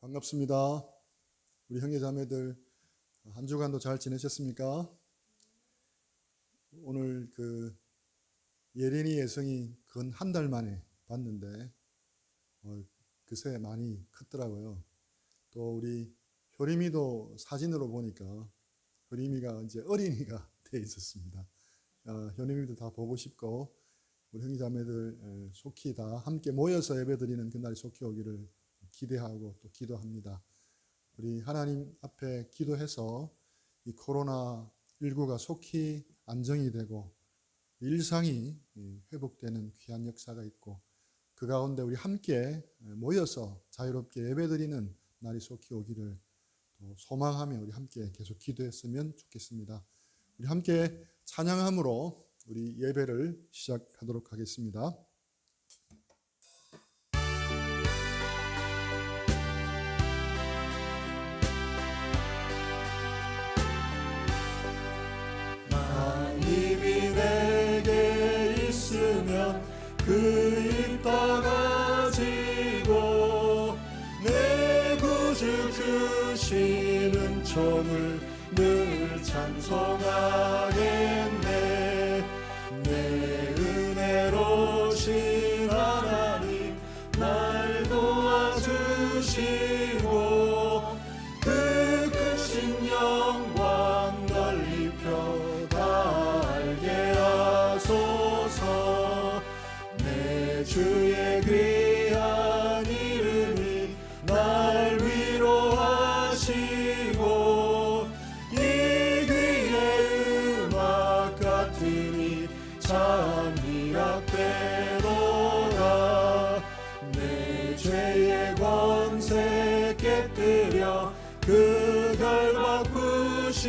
반갑습니다. 우리 형제자매들 한 주간도 잘 지내셨습니까? 오늘 예린이 예성이 근 한 달 만에 봤는데 그새 많이 컸더라고요. 또 우리 효림이도 사진으로 보니까 효림이가 이제 어린이가 돼 있었습니다. 효림이도 다 보고 싶고 우리 형제자매들 속히 다 함께 모여서 예배드리는 그날이 속히 오기를 기대하고 또 기도합니다. 우리 하나님 앞에 기도해서 이 코로나19가 속히 안정이 되고 일상이 회복되는 귀한 역사가 있고 그 가운데 우리 함께 모여서 자유롭게 예배드리는 날이 속히 오기를 소망하며 우리 함께 계속 기도했으면 좋겠습니다. 우리 함께 찬양함으로 우리 예배를 시작하도록 하겠습니다. 입이 내게 있으면 그 입 다가지고 내 구주 크신 은총을 늘 찬송하겠네. 내 은혜로신 하나님 날 도와주시고 그 크신 영광 널리 펴달게 하소서. 내 주의 귀한 이름이 날 위로하시고 이 귀의 음악 같으니 참 미약되도다. 내 죄의 권세 깨뜨려 그 결 바꾸시고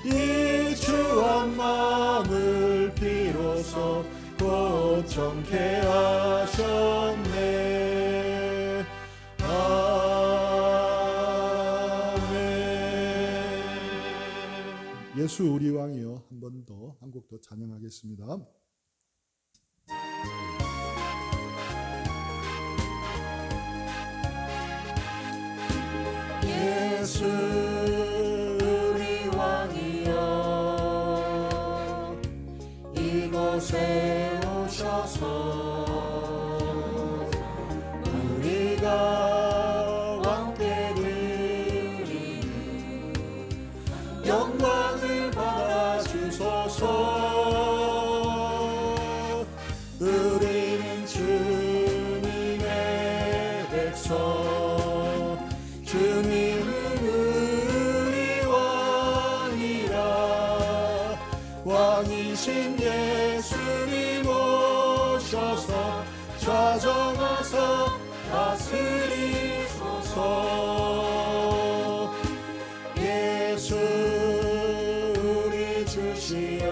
이 주한 마음을 비로소 고정케 하셨네. 아멘. 예수 우리 왕이여 한 번 더 한 곡 더 찬양하겠습니다. 예수 우리 왕이여 이곳에 오셔서 우리가 왕께 드리는 영광을 받아주소서. 우리는 주님의 백성, 주님은 우리 왕이라. 왕이신 예수님 오셔서 좌정하사 다스리소서. 예수 우리 주시여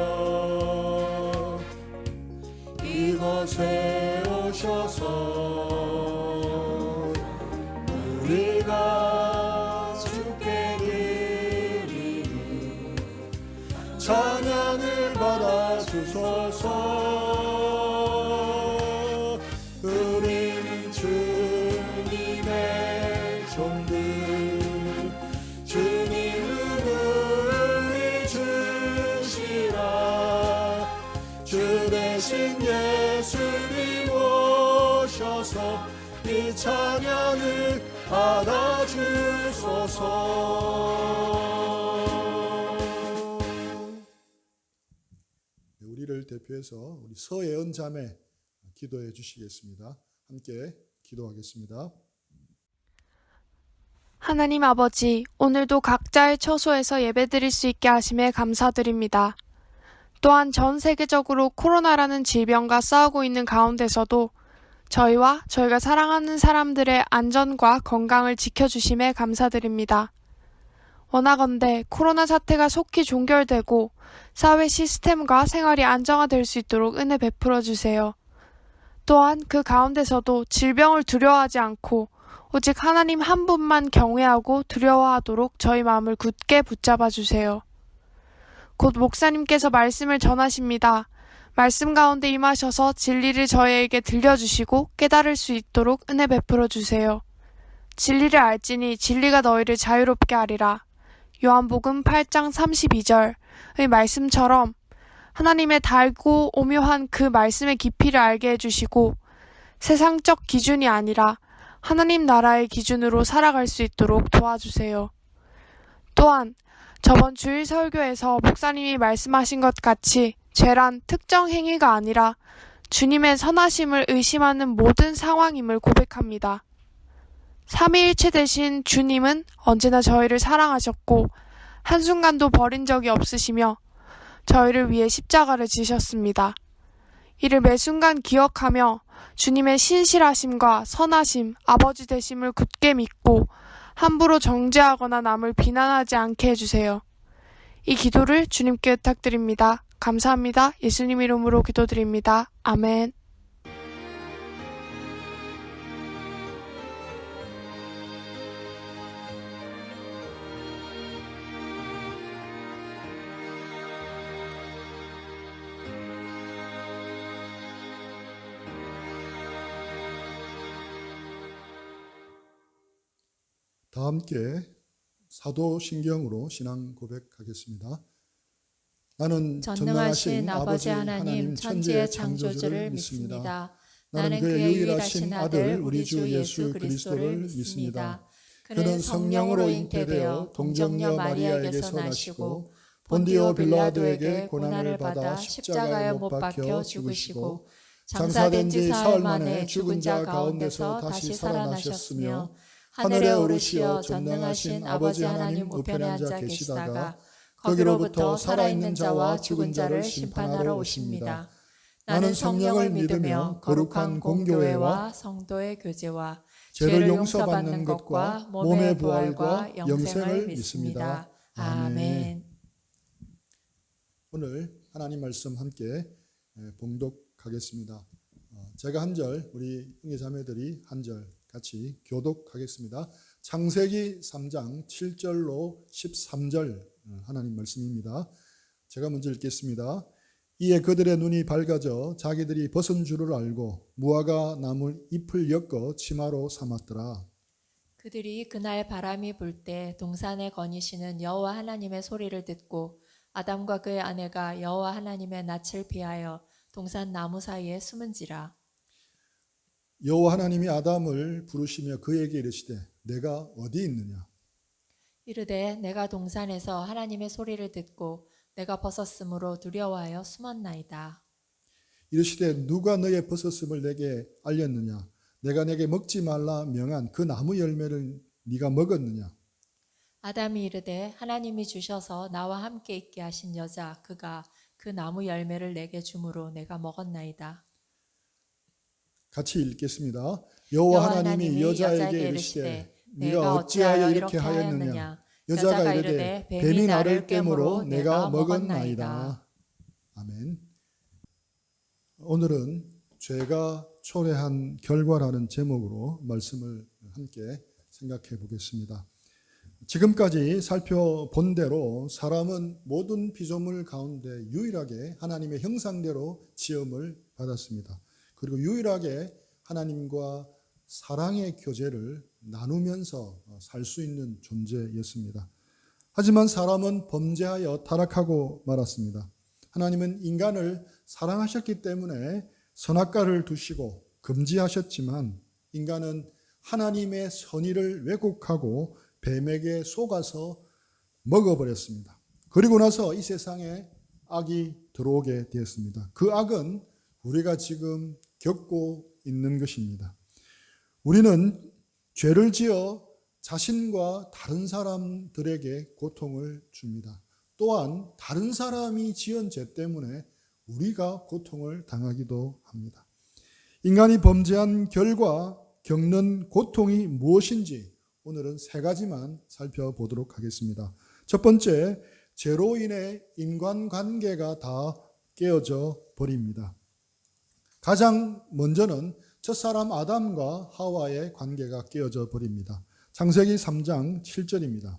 이곳에 오셔서 우리가 주께 드리는 찬양을 받아주소서. 우리는 주님의 종들, 주님은 우리 주시라. 주 대신 예수님 오셔서 이 찬양을 받아주소서. 우리를 대표해서 우리 서예은 자매 기도해 주시겠습니다. 함께 기도하겠습니다. 하나님 아버지, 오늘도 각자의 처소에서 예배드릴 수 있게 하심에 감사드립니다. 또한 전 세계적으로 코로나라는 질병과 싸우고 있는 가운데서도 저희와 저희가 사랑하는 사람들의 안전과 건강을 지켜주심에 감사드립니다. 원하건대 코로나 사태가 속히 종결되고 사회 시스템과 생활이 안정화될 수 있도록 은혜 베풀어 주세요. 또한 그 가운데서도 질병을 두려워하지 않고 오직 하나님 한 분만 경외하고 두려워하도록 저희 마음을 굳게 붙잡아 주세요. 곧 목사님께서 말씀을 전하십니다. 말씀 가운데 임하셔서 진리를 저희에게 들려주시고 깨달을 수 있도록 은혜 베풀어 주세요. 진리를 알지니 진리가 너희를 자유롭게 하리라. 요한복음 8장 32절의 말씀처럼 하나님의 달고 오묘한 그 말씀의 깊이를 알게 해주시고 세상적 기준이 아니라 하나님 나라의 기준으로 살아갈 수 있도록 도와주세요. 또한 저번 주일 설교에서 목사님이 말씀하신 것 같이 죄란 특정 행위가 아니라 주님의 선하심을 의심하는 모든 상황임을 고백합니다. 삼위일체 되신 주님은 언제나 저희를 사랑하셨고 한순간도 버린 적이 없으시며 저희를 위해 십자가를 지셨습니다. 이를 매 순간 기억하며 주님의 신실하심과 선하심, 아버지 되심을 굳게 믿고 함부로 정죄하거나 남을 비난하지 않게 해주세요. 이 기도를 주님께 부탁드립니다. 감사합니다. 예수님 이름으로 기도드립니다. 아멘. 다 함께 사도신경으로 신앙 고백하겠습니다. 나는 전능하신 아버지 하나님 천지의 창조주를 믿습니다. 나는 그의 유일하신 아들 우리 주 예수 그리스도를 믿습니다. 그는 성령으로 잉태되어 동정녀 마리아에게서 나시고 본디오 빌라도에게 고난을 받아 십자가에 못 박혀 죽으시고 장사된 지 사흘 만에 죽은 자 가운데서 다시 살아나셨으며 하늘에 오르시어 전능하신 아버지 하나님 우편에 앉아 계시다가 거기로부터 살아있는 자와 죽은 자를 심판하러 오십니다. 나는 성령을 믿으며 거룩한 공교회와 성도의 교제와 죄를 용서받는 것과 몸의 부활과 영생을 믿습니다. 아멘. 오늘 하나님 말씀 함께 봉독하겠습니다. 제가 한 절, 우리 형제자매들이 한 절 같이 교독하겠습니다. 창세기 3장 7절로 13절 하나님 말씀입니다. 제가 먼저 읽겠습니다. 이에 그들의 눈이 밝아져 자기들이 벗은 줄을 알고 무화과 나무 잎을 엮어 치마로 삼았더라. 그들이 그날 바람이 불 때 동산에 거니시는 여호와 하나님의 소리를 듣고 아담과 그의 아내가 여호와 하나님의 낯을 피하여 동산 나무 사이에 숨은지라. 여호와 하나님이 아담을 부르시며 그에게 이르시되 내가 어디 있느냐. 이르되 내가 동산에서 하나님의 소리를 듣고 내가 벗었으므로 두려워하여 숨었나이다. 이르시되 누가 너의 벗었음을 내게 알렸느냐. 내가 내게 먹지 말라 명한 그 나무 열매를 네가 먹었느냐. 아담이 이르되 하나님이 주셔서 나와 함께 있게 하신 여자 그가 그 나무 열매를 내게 주므로 내가 먹었나이다. 같이 읽겠습니다. 여호와 하나님이 여자에게 이르시되 네가 어찌하여 이렇게 하였느냐. 여자가 이르되 뱀이 나를 깨므로 내가 먹었나이다. 아멘. 오늘은 죄가 초래한 결과라는 제목으로 말씀을 함께 생각해 보겠습니다. 지금까지 살펴본 대로 사람은 모든 피조물 가운데 유일하게 하나님의 형상대로 지음을 받았습니다. 그리고 유일하게 하나님과 사랑의 교제를 나누면서 살 수 있는 존재였습니다. 하지만 사람은 범죄하여 타락하고 말았습니다. 하나님은 인간을 사랑하셨기 때문에 선악과를 두시고 금지하셨지만 인간은 하나님의 선의를 왜곡하고 뱀에게 속아서 먹어버렸습니다. 그리고 나서 이 세상에 악이 들어오게 되었습니다. 그 악은 우리가 지금 겪고 있는 것입니다. 우리는 죄를 지어 자신과 다른 사람들에게 고통을 줍니다. 또한 다른 사람이 지은 죄 때문에 우리가 고통을 당하기도 합니다. 인간이 범죄한 결과 겪는 고통이 무엇인지 오늘은 세 가지만 살펴보도록 하겠습니다. 첫 번째, 죄로 인해 인간관계가 다 깨어져 버립니다. 가장 먼저는 첫사람 아담과 하와의 관계가 깨어져 버립니다. 창세기 3장 7절입니다.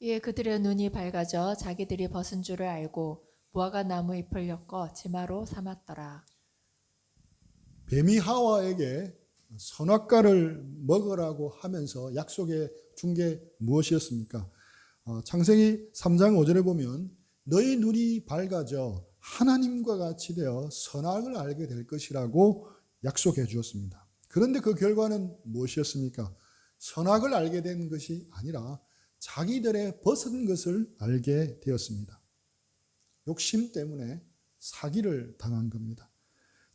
이에 그들의 눈이 밝아져 자기들이 벗은 줄을 알고 무화과 나무 잎을 엮어 치마로 삼았더라. 뱀이 하와에게 선악과를 먹으라고 하면서 약속해 준 게 무엇이었습니까? 창세기 3장 5절에 보면 너희 눈이 밝아져 하나님과 같이 되어 선악을 알게 될 것이라고 약속해 주었습니다. 그런데 그 결과는 무엇이었습니까? 선악을 알게 된 것이 아니라 자기들의 벗은 것을 알게 되었습니다. 욕심 때문에 사기를 당한 겁니다.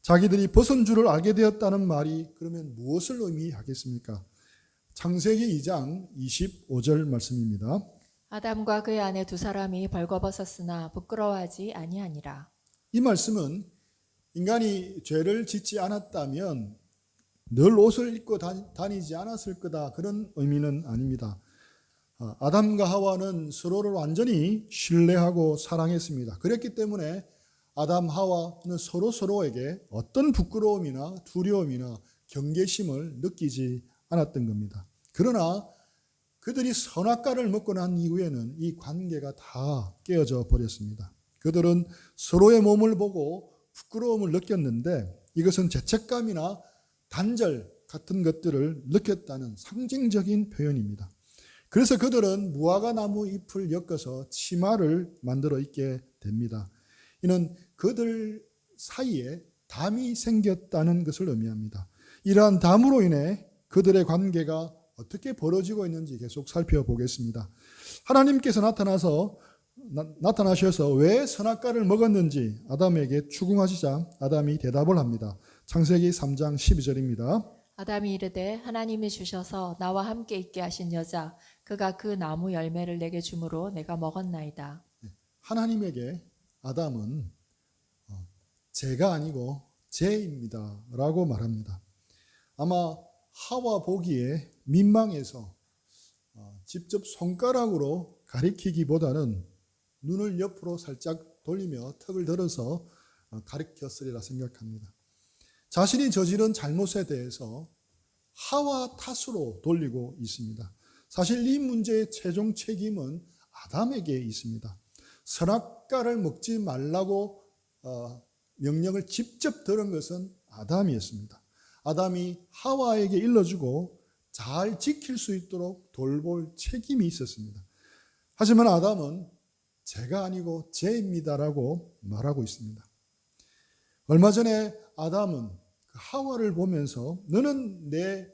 자기들이 벗은 줄을 알게 되었다는 말이 그러면 무엇을 의미하겠습니까? 창세기 2장 25절 말씀입니다. 아담과 그의 아내 두 사람이 벌거벗었으나 부끄러워하지 아니하니라. 이 말씀은 인간이 죄를 짓지 않았다면 늘 옷을 입고 다니지 않았을 거다, 그런 의미는 아닙니다. 아담과 하와는 서로를 완전히 신뢰하고 사랑했습니다. 그랬기 때문에 아담, 하와는 서로에게 어떤 부끄러움이나 두려움이나 경계심을 느끼지 않았던 겁니다. 그러나 그들이 선악과를 먹고 난 이후에는 이 관계가 다 깨어져 버렸습니다. 그들은 서로의 몸을 보고 부끄러움을 느꼈는데 이것은 죄책감이나 단절 같은 것들을 느꼈다는 상징적인 표현입니다. 그래서 그들은 무화과 나무 잎을 엮어서 치마를 만들어 입게 됩니다. 이는 그들 사이에 담이 생겼다는 것을 의미합니다. 이러한 담으로 인해 그들의 관계가 어떻게 벌어지고 있는지 계속 살펴보겠습니다. 하나님께서 나타나셔서 왜 선악과를 먹었는지 아담에게 추궁하시자 아담이 대답을 합니다. 창세기 3장 12절입니다. 아담이 이르되 하나님이 주셔서 나와 함께 있게 하신 여자 그가 그 나무 열매를 내게 주므로 내가 먹었나이다. 하나님에게 아담은 제가 아니고 제입니다 라고 말합니다. 아마 하와 보기에 민망해서 직접 손가락으로 가리키기보다는 눈을 옆으로 살짝 돌리며 턱을 들어서 가리켰으리라 생각합니다. 자신이 저지른 잘못에 대해서 하와 탓으로 돌리고 있습니다. 사실 이 문제의 최종 책임은 아담에게 있습니다. 선악과를 먹지 말라고 명령을 직접 들은 것은 아담이었습니다. 아담이 하와에게 일러주고 잘 지킬 수 있도록 돌볼 책임이 있었습니다. 하지만 아담은 제가 아니고 제입니다라고 말하고 있습니다. 얼마 전에 아담은 하와를 보면서 너는 내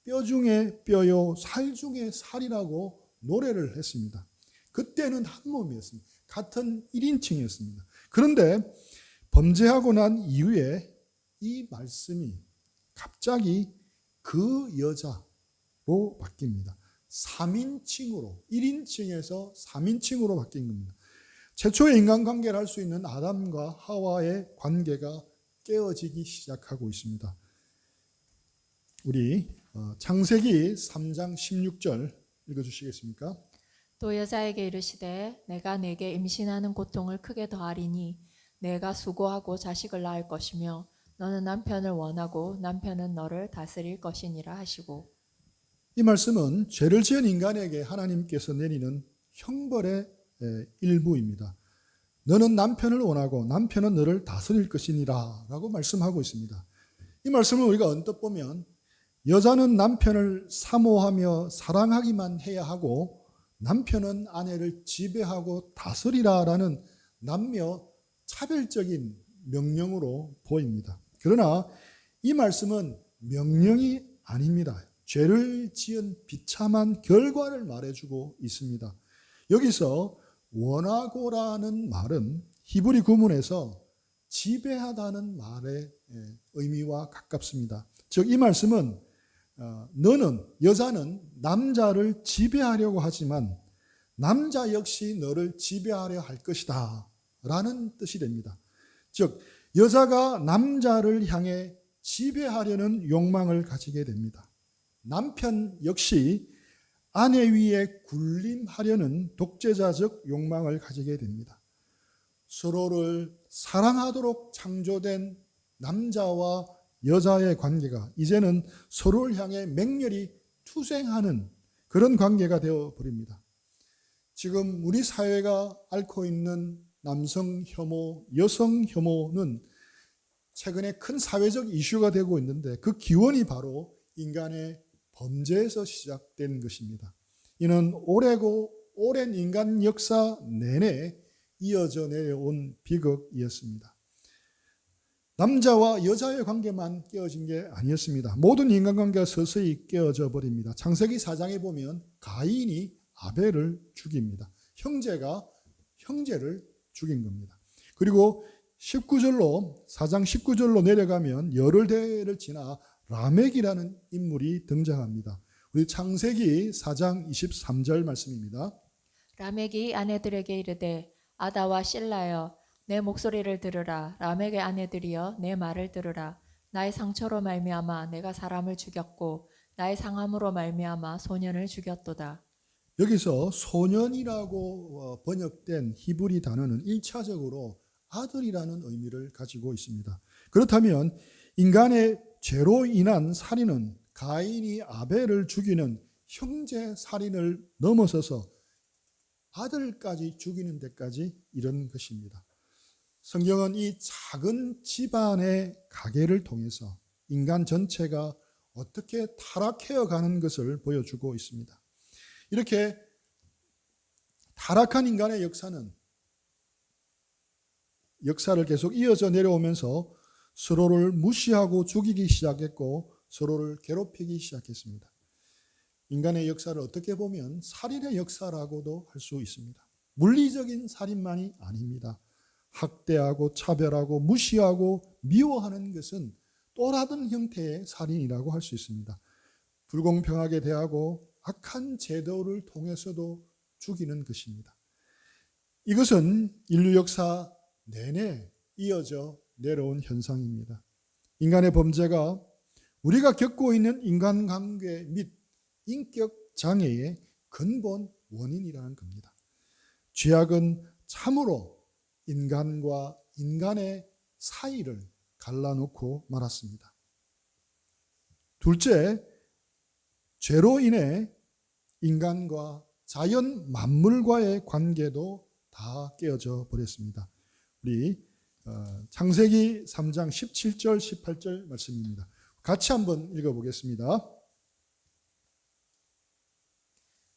뼈 중에 뼈요 살 중에 살이라고 노래를 했습니다. 그때는 한 몸이었습니다. 같은 1인칭이었습니다. 그런데 범죄하고 난 이후에 이 말씀이 갑자기 그 여자로 바뀝니다. 3인칭으로 1인칭에서 3인칭으로 바뀐 겁니다. 최초의 인간관계를 할 수 있는 아담과 하와의 관계가 깨어지기 시작하고 있습니다. 우리 창세기 3장 16절 읽어주시겠습니까? 또 여자에게 이르시되 내가 네게 임신하는 고통을 크게 더하리니 내가 수고하고 자식을 낳을 것이며 너는 남편을 원하고 남편은 너를 다스릴 것이니라 하시고. 이 말씀은 죄를 지은 인간에게 하나님께서 내리는 형벌의 일부입니다. 너는 남편을 원하고 남편은 너를 다스릴 것이니라 라고 말씀하고 있습니다. 이 말씀을 우리가 언뜻 보면 여자는 남편을 사모하며 사랑하기만 해야 하고 남편은 아내를 지배하고 다스리라 라는 남녀 차별적인 명령으로 보입니다. 그러나 이 말씀은 명령이 아닙니다. 죄를 지은 비참한 결과를 말해주고 있습니다. 여기서 원하고라는 말은 히브리 구문에서 지배하다는 말의 의미와 가깝습니다. 즉 이 말씀은 여자는 남자를 지배하려고 하지만 남자 역시 너를 지배하려 할 것이다 라는 뜻이 됩니다. 즉 여자가 남자를 향해 지배하려는 욕망을 가지게 됩니다. 남편 역시 아내 위에 군림하려는 독재자적 욕망을 가지게 됩니다. 서로를 사랑하도록 창조된 남자와 여자의 관계가 이제는 서로를 향해 맹렬히 투쟁하는 그런 관계가 되어버립니다. 지금 우리 사회가 앓고 있는 남성 혐오, 여성 혐오는 최근에 큰 사회적 이슈가 되고 있는데 그 기원이 바로 인간의 범죄에서 시작된 것입니다. 이는 오랜 인간 역사 내내 이어져 내려온 비극이었습니다. 남자와 여자의 관계만 깨어진 게 아니었습니다. 모든 인간관계가 서서히 깨어져 버립니다. 창세기 4장에 보면 가인이 아벨을 죽입니다. 형제가 형제를 죽인 겁니다. 그리고 4장 19절로 내려가면 열흘 대를 지나 라멕이라는 인물이 등장합니다. 우리 창세기 4장 23절 말씀입니다. 라멕이 아내들에게 이르되 아다와 실라여 내 목소리를 들으라. 라멕의 아내들이여 내 말을 들으라. 나의 상처로 말미암아 내가 사람을 죽였고 나의 상함으로 말미암아 소년을 죽였도다. 여기서 소년이라고 번역된 히브리 단어는 1차적으로 아들이라는 의미를 가지고 있습니다. 그렇다면 인간의 죄로 인한 살인은 가인이 아벨을 죽이는 형제 살인을 넘어서서 아들까지 죽이는 데까지 이른 것입니다. 성경은 이 작은 집안의 가계를 통해서 인간 전체가 어떻게 타락해어 가는 것을 보여주고 있습니다. 이렇게 타락한 인간의 역사를 계속 이어져 내려오면서 서로를 무시하고 죽이기 시작했고 서로를 괴롭히기 시작했습니다. 인간의 역사를 어떻게 보면 살인의 역사라고도 할 수 있습니다. 물리적인 살인만이 아닙니다. 학대하고 차별하고 무시하고 미워하는 것은 또 다른 형태의 살인이라고 할 수 있습니다. 불공평하게 대하고 악한 제도를 통해서도 죽이는 것입니다. 이것은 인류 역사 내내 이어져 내려온 현상입니다. 인간의 범죄가 우리가 겪고 있는 인간관계 및 인격 장애의 근본 원인이라는 겁니다. 죄악은 참으로 인간과 인간의 사이를 갈라놓고 말았습니다. 둘째, 죄로 인해 인간과 자연 만물과의 관계도 다 깨어져 버렸습니다. 우리 창세기 3장 17절 18절 말씀입니다. 같이 한번 읽어보겠습니다.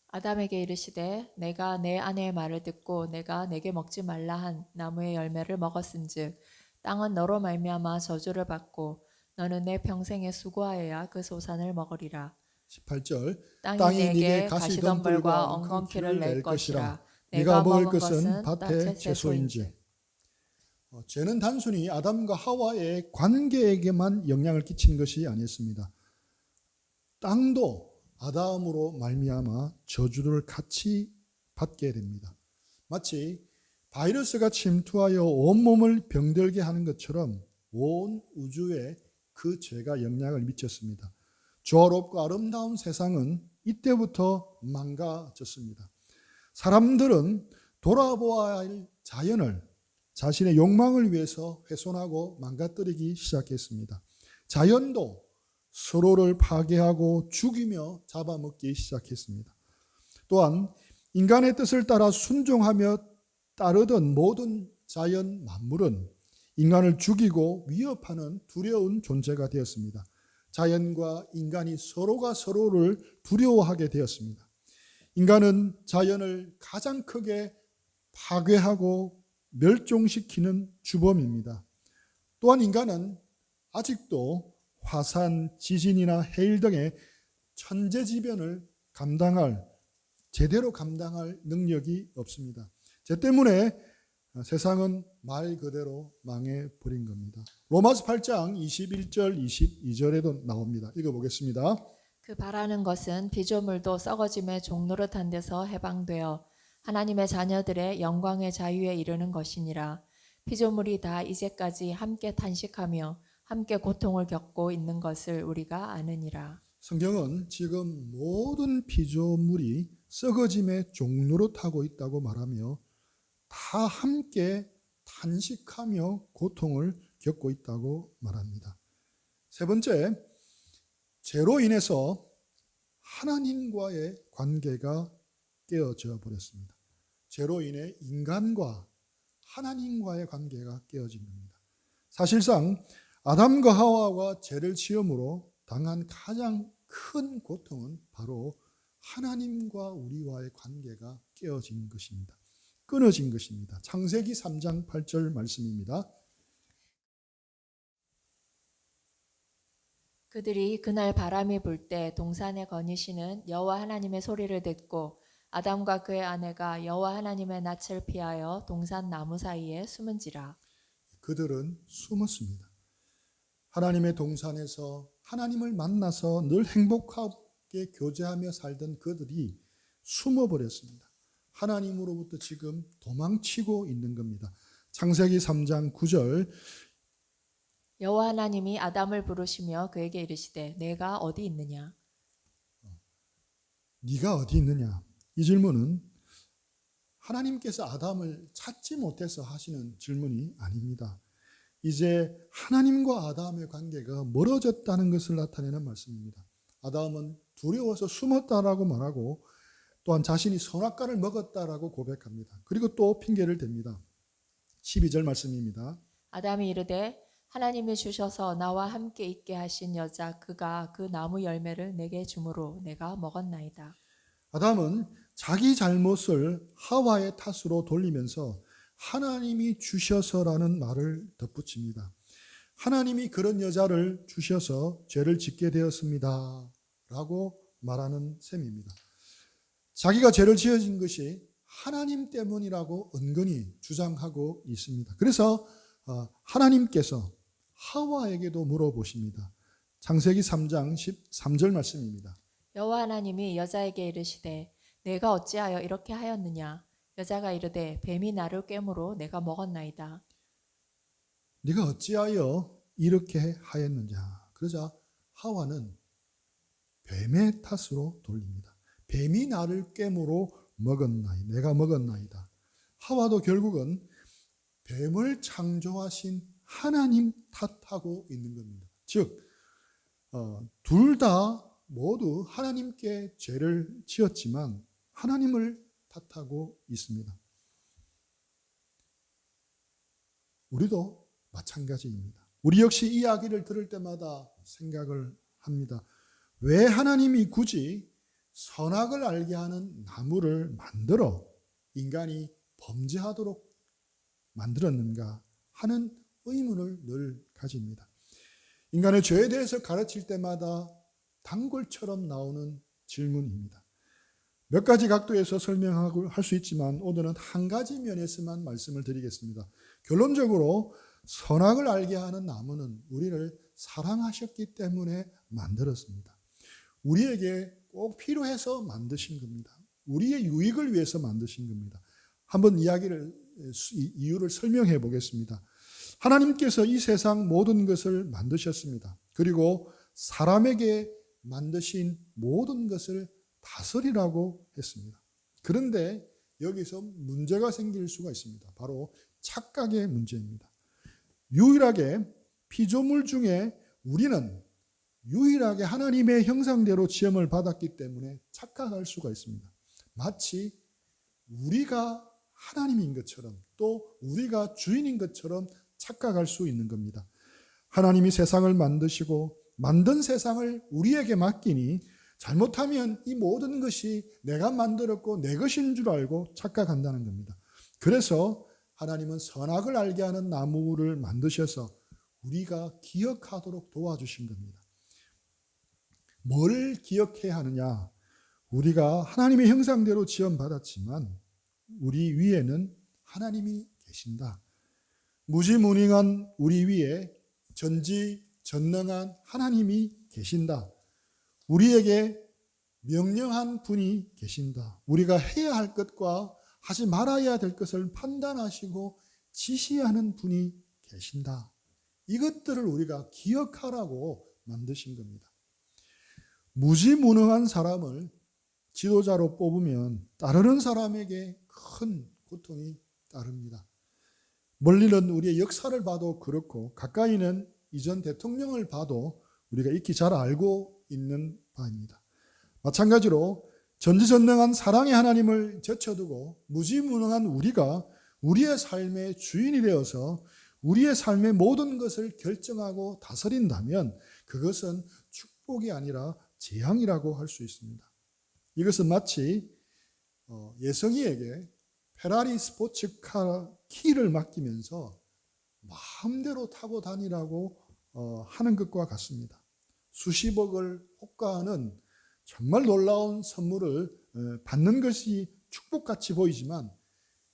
아담에게 이르시되 내가 내 아내의 말을 듣고 내가 내게 먹지 말라 한 나무의 열매를 먹었은즉 땅은 너로 말미암아 저주를 받고 너는 내 평생에 수고하여야 그 소산을 먹으리라. 18절 땅이 내게 가시덤불과 엉겅퀴를 낼 것이라. 네가 먹을 것은 밭의 채소인지. 죄는 단순히 아담과 하와의 관계에게만 영향을 끼친 것이 아니었습니다. 땅도 아담으로 말미암아 저주를 같이 받게 됩니다. 마치 바이러스가 침투하여 온몸을 병들게 하는 것처럼 온 우주에 그 죄가 영향을 미쳤습니다. 조화롭고 아름다운 세상은 이때부터 망가졌습니다. 사람들은 돌아보아야 할 자연을 자신의 욕망을 위해서 훼손하고 망가뜨리기 시작했습니다. 자연도 서로를 파괴하고 죽이며 잡아먹기 시작했습니다. 또한 인간의 뜻을 따라 순종하며 따르던 모든 자연 만물은 인간을 죽이고 위협하는 두려운 존재가 되었습니다. 자연과 인간이 서로가 서로를 두려워하게 되었습니다. 인간은 자연을 가장 크게 파괴하고 멸종시키는 주범입니다. 또한 인간은 아직도 화산, 지진이나 해일 등의 천재지변을 제대로 감당할 능력이 없습니다. 제 때문에 세상은 말 그대로 망해버린 겁니다. 로마서 8장 21절 22절에도 나옵니다. 읽어보겠습니다. 그 바라는 것은 피조물도 썩어짐의 종노릇한 데서 해방되어 하나님의 자녀들의 영광의 자유에 이르는 것이니라. 피조물이 다 이제까지 함께 탄식하며 함께 고통을 겪고 있는 것을 우리가 아느니라. 성경은 지금 모든 피조물이 썩어짐의 종노릇하고 있다고 말하며 다 함께 탄식하며 고통을 겪고 있다고 말합니다. 세 번째, 죄로 인해서 하나님과의 관계가 깨어져 버렸습니다. 죄로 인해 인간과 하나님과의 관계가 깨어진 겁니다. 사실상 아담과 하와가 죄를 지음으로 당한 가장 큰 고통은 바로 하나님과 우리와의 관계가 깨어진 것입니다. 끊어진 것입니다. 창세기 3장 8절 말씀입니다. 그들이 그날 바람이 불 때 동산에 거니시는 여호와 하나님의 소리를 듣고 아담과 그의 아내가 여호와 하나님의 낯을 피하여 동산 나무 사이에 숨은지라. 그들은 숨었습니다. 하나님의 동산에서 하나님을 만나서 늘 행복하게 교제하며 살던 그들이 숨어버렸습니다. 하나님으로부터 지금 도망치고 있는 겁니다. 창세기 3장 9절 여호와 하나님이 아담을 부르시며 그에게 이르시되 내가 어디 있느냐? 네가 어디 있느냐? 이 질문은 하나님께서 아담을 찾지 못해서 하시는 질문이 아닙니다. 이제 하나님과 아담의 관계가 멀어졌다는 것을 나타내는 말씀입니다. 아담은 두려워서 숨었다라고 말하고 또한 자신이 선악과를 먹었다라고 고백합니다. 그리고 또 핑계를 댑니다. 12절 말씀입니다. 아담이 이르되 하나님이 주셔서 나와 함께 있게 하신 여자 그가 그 나무 열매를 내게 주므로 내가 먹었나이다. 아담은 자기 잘못을 하와의 탓으로 돌리면서 하나님이 주셔서라는 말을 덧붙입니다. 하나님이 그런 여자를 주셔서 죄를 짓게 되었습니다. 라고 말하는 셈입니다. 자기가 죄를 지어진 것이 하나님 때문이라고 은근히 주장하고 있습니다. 그래서 하나님께서 하와에게도 물어보십니다. 창세기 3장 13절 말씀입니다. 여호와 하나님이 여자에게 이르시되 내가 어찌하여 이렇게 하였느냐? 여자가 이르되 뱀이 나를 꿰므로 내가 먹었나이다. 네가 어찌하여 이렇게 하였느냐? 그러자 하와는 뱀의 탓으로 돌립니다. 뱀이 나를 꿰므로 내가 먹었나이다. 하와도 결국은 뱀을 창조하신 하나님 탓하고 있는 겁니다. 즉, 둘 다 모두 하나님께 죄를 지었지만 하나님을 탓하고 있습니다. 우리도 마찬가지입니다. 우리 역시 이 이야기를 들을 때마다 생각을 합니다. 왜 하나님이 굳이 선악을 알게 하는 나무를 만들어 인간이 범죄하도록 만들었는가 하는 의문을 늘 가집니다. 인간의 죄에 대해서 가르칠 때마다 단골처럼 나오는 질문입니다. 몇 가지 각도에서 설명하고 할 수 있지만 오늘은 한 가지 면에서만 말씀을 드리겠습니다. 결론적으로 선악을 알게 하는 나무는 우리를 사랑하셨기 때문에 만들었습니다. 우리에게 꼭 필요해서 만드신 겁니다. 우리의 유익을 위해서 만드신 겁니다. 한번 이유를 설명해 보겠습니다. 하나님께서 이 세상 모든 것을 만드셨습니다. 그리고 사람에게 만드신 모든 것을 다스리라고 했습니다. 그런데 여기서 문제가 생길 수가 있습니다. 바로 착각의 문제입니다. 유일하게 피조물 중에 우리는 유일하게 하나님의 형상대로 지음을 받았기 때문에 착각할 수가 있습니다. 마치 우리가 하나님인 것처럼 또 우리가 주인인 것처럼 착각할 수 있는 겁니다. 하나님이 세상을 만드시고 만든 세상을 우리에게 맡기니 잘못하면 이 모든 것이 내가 만들었고 내 것인 줄 알고 착각한다는 겁니다. 그래서 하나님은 선악을 알게 하는 나무를 만드셔서 우리가 기억하도록 도와주신 겁니다. 뭘 기억해야 하느냐? 우리가 하나님의 형상대로 지음받았지만 우리 위에는 하나님이 계신다. 무지무능한 우리 위에 전지전능한 하나님이 계신다. 우리에게 명령한 분이 계신다. 우리가 해야 할 것과 하지 말아야 될 것을 판단하시고 지시하는 분이 계신다. 이것들을 우리가 기억하라고 만드신 겁니다. 무지무능한 사람을 지도자로 뽑으면 따르는 사람에게 큰 고통이 따릅니다. 멀리는 우리의 역사를 봐도 그렇고 가까이는 이전 대통령을 봐도 우리가 익히 잘 알고 있는 바입니다. 마찬가지로 전지전능한 사랑의 하나님을 제쳐두고 무지무능한 우리가 우리의 삶의 주인이 되어서 우리의 삶의 모든 것을 결정하고 다스린다면 그것은 축복이 아니라 재앙이라고 할 수 있습니다. 이것은 마치 예성이에게 페라리 스포츠카 키를 맡기면서 마음대로 타고 다니라고 하는 것과 같습니다. 수십억을 호가하는 정말 놀라운 선물을 받는 것이 축복같이 보이지만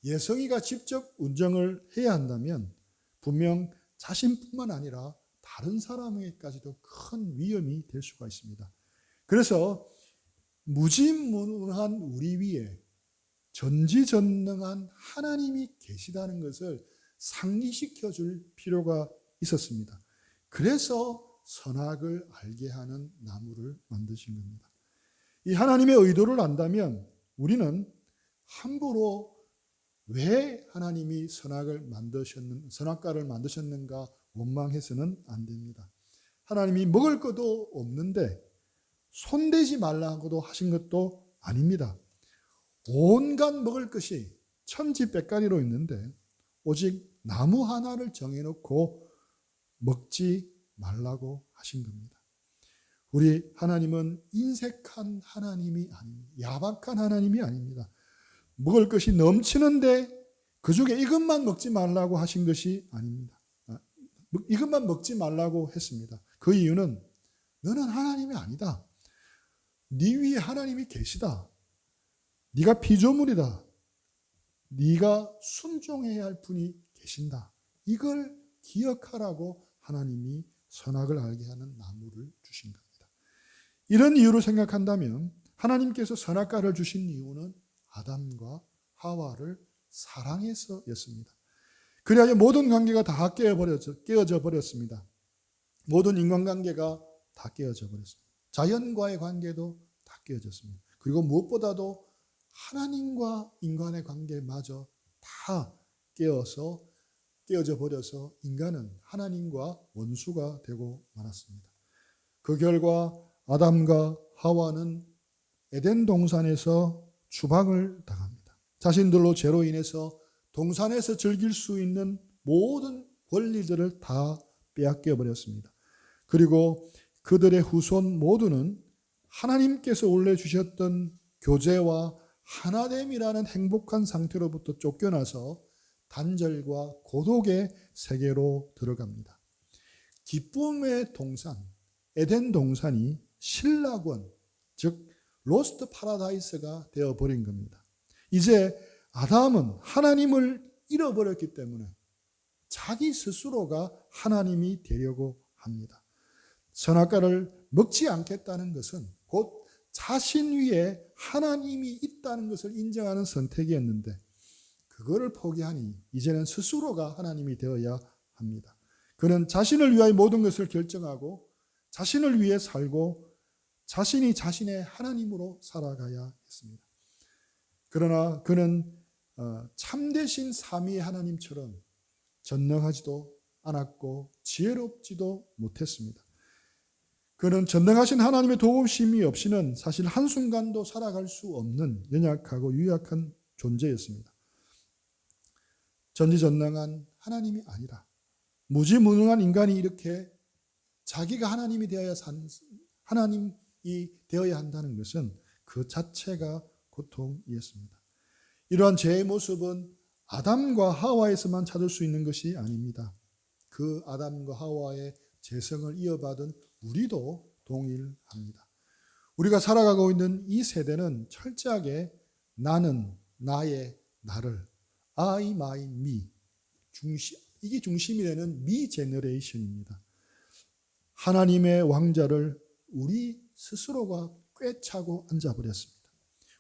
예성이가 직접 운전을 해야 한다면 분명 자신뿐만 아니라 다른 사람에게까지도 큰 위험이 될 수가 있습니다. 그래서 무지무능한 우리 위에 전지전능한 하나님이 계시다는 것을 상기시켜 줄 필요가 있었습니다. 그래서 선악을 알게 하는 나무를 만드신 겁니다. 이 하나님의 의도를 안다면 우리는 함부로 왜 하나님이 선악과를 만드셨는가 원망해서는 안 됩니다. 하나님이 먹을 것도 없는데 손대지 말라고도 하신 것도 아닙니다. 온갖 먹을 것이 천지백가리로 있는데 오직 나무 하나를 정해놓고 먹지 말라고 하신 겁니다. 우리 하나님은 인색한 하나님이 아닙니다. 야박한 하나님이 아닙니다. 먹을 것이 넘치는데 그 중에 이것만 먹지 말라고 하신 것이 아닙니다. 이것만 먹지 말라고 했습니다. 그 이유는 너는 하나님이 아니다. 네 위에 하나님이 계시다. 네가 피조물이다. 네가 순종해야 할 분이 계신다. 이걸 기억하라고 하나님이 선악을 알게 하는 나무를 주신 겁니다. 이런 이유로 생각한다면 하나님께서 선악과를 주신 이유는 아담과 하와를 사랑해서였습니다. 그래야 모든 관계가 다 깨어져 버렸습니다. 모든 인간관계가 다 깨어져 버렸습니다. 자연과의 관계도 다 깨어졌습니다. 그리고 무엇보다도 하나님과 인간의 관계마저 다 깨어져 버려서 인간은 하나님과 원수가 되고 말았습니다. 그 결과 아담과 하와는 에덴 동산에서 추방을 당합니다. 자신들로 죄로 인해서 동산에서 즐길 수 있는 모든 권리들을 다 빼앗겨 버렸습니다. 그리고 그들의 후손 모두는 하나님께서 원래 주셨던 교제와 하나됨이라는 행복한 상태로부터 쫓겨나서 단절과 고독의 세계로 들어갑니다. 기쁨의 동산, 에덴 동산이 신락원, 즉 로스트 파라다이스가 되어버린 겁니다. 이제 아담은 하나님을 잃어버렸기 때문에 자기 스스로가 하나님이 되려고 합니다. 선악과를 먹지 않겠다는 것은 곧 자신 위에 하나님이 있다는 것을 인정하는 선택이었는데 그거를 포기하니 이제는 스스로가 하나님이 되어야 합니다. 그는 자신을 위하여 모든 것을 결정하고 자신을 위해 살고 자신이 자신의 하나님으로 살아가야 했습니다. 그러나 그는 참되신 삼위의 하나님처럼 전능하지도 않았고 지혜롭지도 못했습니다. 그는 전능하신 하나님의 도우심이 없이는 사실 한순간도 살아갈 수 없는 연약하고 유약한 존재였습니다. 전지전능한 하나님이 아니라 무지무능한 인간이 이렇게 자기가 하나님이 되어야 한다는 것은 그 자체가 고통이었습니다. 이러한 죄의 모습은 아담과 하와에서만 찾을 수 있는 것이 아닙니다. 그 아담과 하와의 재성을 이어받은 우리도 동일합니다. 우리가 살아가고 있는 이 세대는 철저하게 나는, 나의, 나를, I, my, me, 이게 중심이 되는 미 제너레이션입니다. 하나님의 왕자를 우리 스스로가 꿰차고 앉아버렸습니다.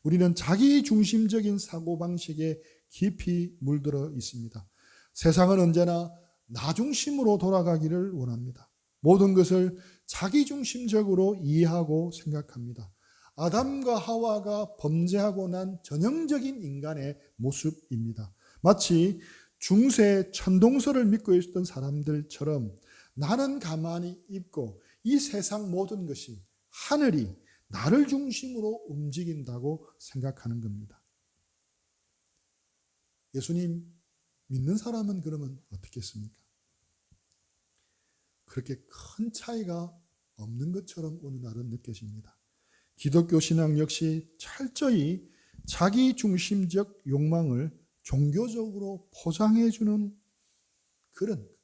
우리는 자기 중심적인 사고방식에 깊이 물들어 있습니다. 세상은 언제나 나 중심으로 돌아가기를 원합니다. 모든 것을 자기 중심적으로 이해하고 생각합니다. 아담과 하와가 범죄하고 난 전형적인 인간의 모습입니다. 마치 중세 천동설을 믿고 있었던 사람들처럼 나는 가만히 있고 이 세상 모든 것이 하늘이 나를 중심으로 움직인다고 생각하는 겁니다. 예수님 믿는 사람은 그러면 어떻겠습니까? 그렇게 큰 차이가 없는 것처럼 오늘날은 느껴집니다. 기독교 신앙 역시 철저히 자기 중심적 욕망을 종교적으로 포장해주는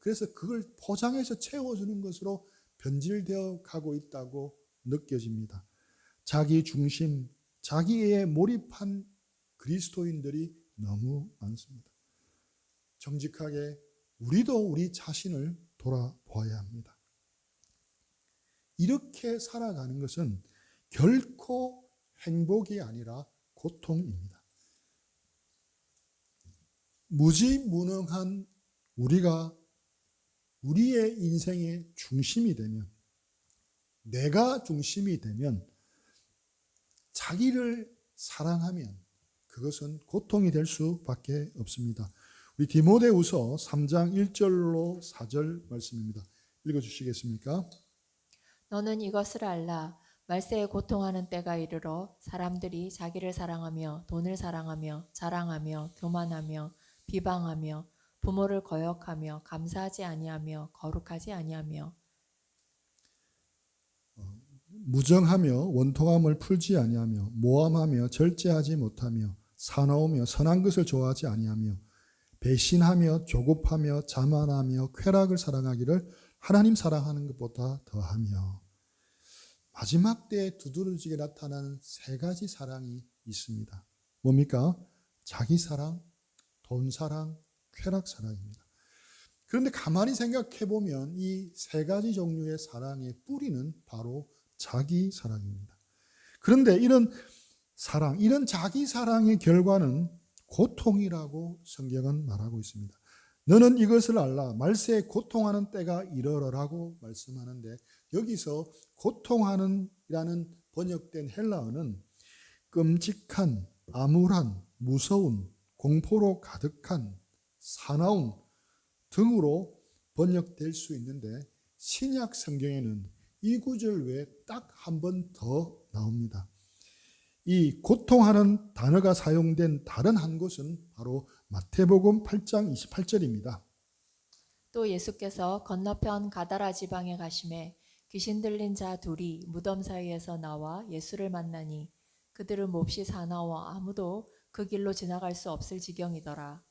그래서 그걸 포장해서 채워주는 것으로 변질되어 가고 있다고 느껴집니다. 자기 중심, 자기에 몰입한 그리스도인들이 너무 많습니다. 정직하게 우리도 우리 자신을 돌아보아야 합니다. 이렇게 살아가는 것은 결코 행복이 아니라 고통입니다. 무지무능한 우리가 우리의 인생의 중심이 되면, 내가 중심이 되면, 자기를 사랑하면 그것은 고통이 될 수밖에 없습니다. 우리 디모데후서 3장 1절로 4절 말씀입니다. 읽어주시겠습니까? 너는 이것을 알라. 말세에 고통하는 때가 이르러 사람들이 자기를 사랑하며 돈을 사랑하며 자랑하며 교만하며 비방하며 부모를 거역하며 감사하지 아니하며 거룩하지 아니하며 무정하며 원통함을 풀지 아니하며 모함하며 절제하지 못하며 사나우며 선한 것을 좋아하지 아니하며 배신하며 조급하며 자만하며 쾌락을 사랑하기를 하나님 사랑하는 것보다 더하며. 마지막 때에 두드러지게 나타나는 세 가지 사랑이 있습니다. 뭡니까? 자기 사랑, 돈 사랑, 쾌락 사랑입니다. 그런데 가만히 생각해 보면 이 세 가지 종류의 사랑의 뿌리는 바로 자기 사랑입니다. 그런데 이런 사랑, 이런 자기 사랑의 결과는 고통이라고 성경은 말하고 있습니다. 너는 이것을 알라. 말세에 고통하는 때가 이르러라고 말씀하는데, 여기서 고통하는 이라는 번역된 헬라어는 끔찍한, 암울한, 무서운, 공포로 가득한, 사나운 등으로 번역될 수 있는데, 신약 성경에는 이 구절 외에 딱 한 번 더 나옵니다. 이 고통하는 단어가 사용된 다른 한 곳은 바로 마태복음 8장 28절입니다. 또 예수께서 건너편 가다라 지방에 가심에 귀신 들린 자 둘이 무덤 사이에서 나와 예수를 만나니 그들은 몹시 사나워 아무도 그 길로 지나갈 수 없을 지경이더라.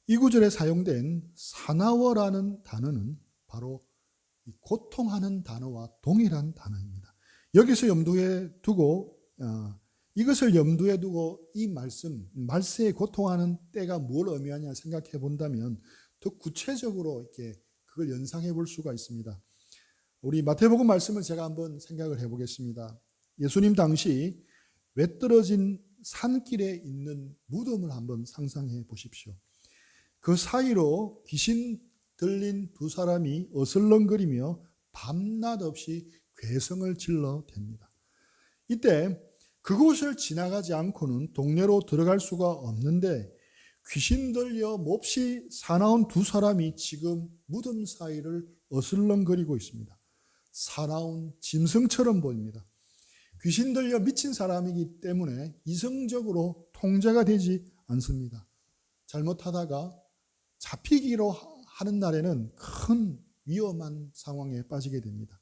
이 구절에 사용된 사나워라는 단어는 바로 고통하는 단어와 동일한 단어입니다. 여기서 이것을 염두에 두고 이 말씀, 말세에 고통하는 때가 뭘 의미하냐 생각해 본다면 더 구체적으로 이렇게 그걸 연상해 볼 수가 있습니다. 우리 마태복음 말씀을 제가 한번 생각을 해 보겠습니다. 예수님 당시 외떨어진 산길에 있는 무덤을 한번 상상해 보십시오. 그 사이로 귀신 들린 두 사람이 어슬렁거리며 밤낮 없이 괴성을 질러댑니다. 이때 그곳을 지나가지 않고는 동네로 들어갈 수가 없는데, 귀신 들려 몹시 사나운 두 사람이 지금 무덤 사이를 어슬렁거리고 있습니다. 사나운 짐승처럼 보입니다. 귀신 들려 미친 사람이기 때문에 이성적으로 통제가 되지 않습니다. 잘못하다가 잡히기로 하는 날에는 큰 위험한 상황에 빠지게 됩니다.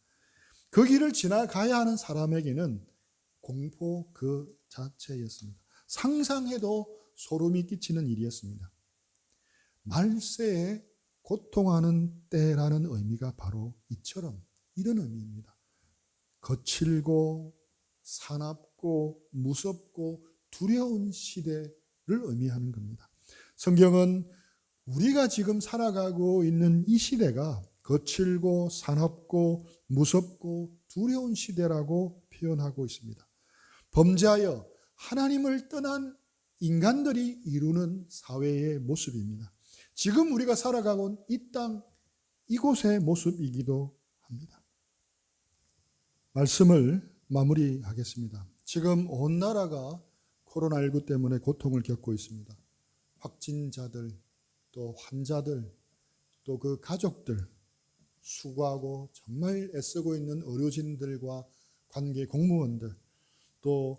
그 길을 지나가야 하는 사람에게는 공포 그 자체였습니다. 상상해도 소름이 끼치는 일이었습니다. 말세에 고통하는 때라는 의미가 바로 이처럼 이런 의미입니다. 거칠고 사납고 무섭고 두려운 시대를 의미하는 겁니다. 성경은 우리가 지금 살아가고 있는 이 시대가 거칠고 사납고 무섭고 두려운 시대라고 표현하고 있습니다. 범죄하여 하나님을 떠난 인간들이 이루는 사회의 모습입니다. 지금 우리가 살아가고 있는 이 땅, 이곳의 모습이기도 합니다. 말씀을 마무리하겠습니다. 지금 온 나라가 코로나19 때문에 고통을 겪고 있습니다. 확진자들, 또 환자들, 또 그 가족들, 수고하고 정말 애쓰고 있는 의료진들과 관계 공무원들, 또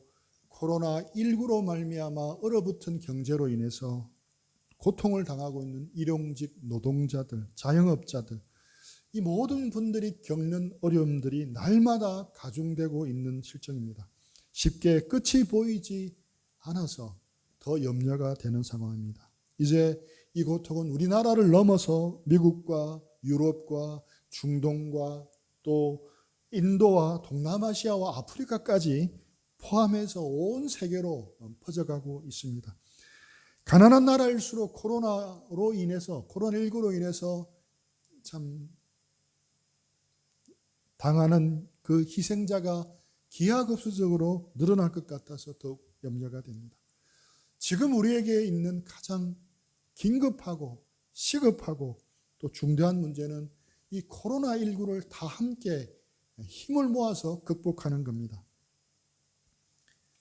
코로나19로 말미암아 얼어붙은 경제로 인해서 고통을 당하고 있는 일용직 노동자들, 자영업자들, 이 모든 분들이 겪는 어려움들이 날마다 가중되고 있는 실정입니다. 쉽게 끝이 보이지 않아서 더 염려가 되는 상황입니다. 이제 이 고통은 우리나라를 넘어서 미국과 유럽과 중동과 또 인도와 동남아시아와 아프리카까지 포함해서 온 세계로 퍼져가고 있습니다. 가난한 나라일수록 코로나19로 인해서 참 당하는 그 희생자가 기하급수적으로 늘어날 것 같아서 더욱 염려가 됩니다. 지금 우리에게 있는 가장 긴급하고 시급하고 또 중대한 문제는 이 코로나19를 다 함께 힘을 모아서 극복하는 겁니다.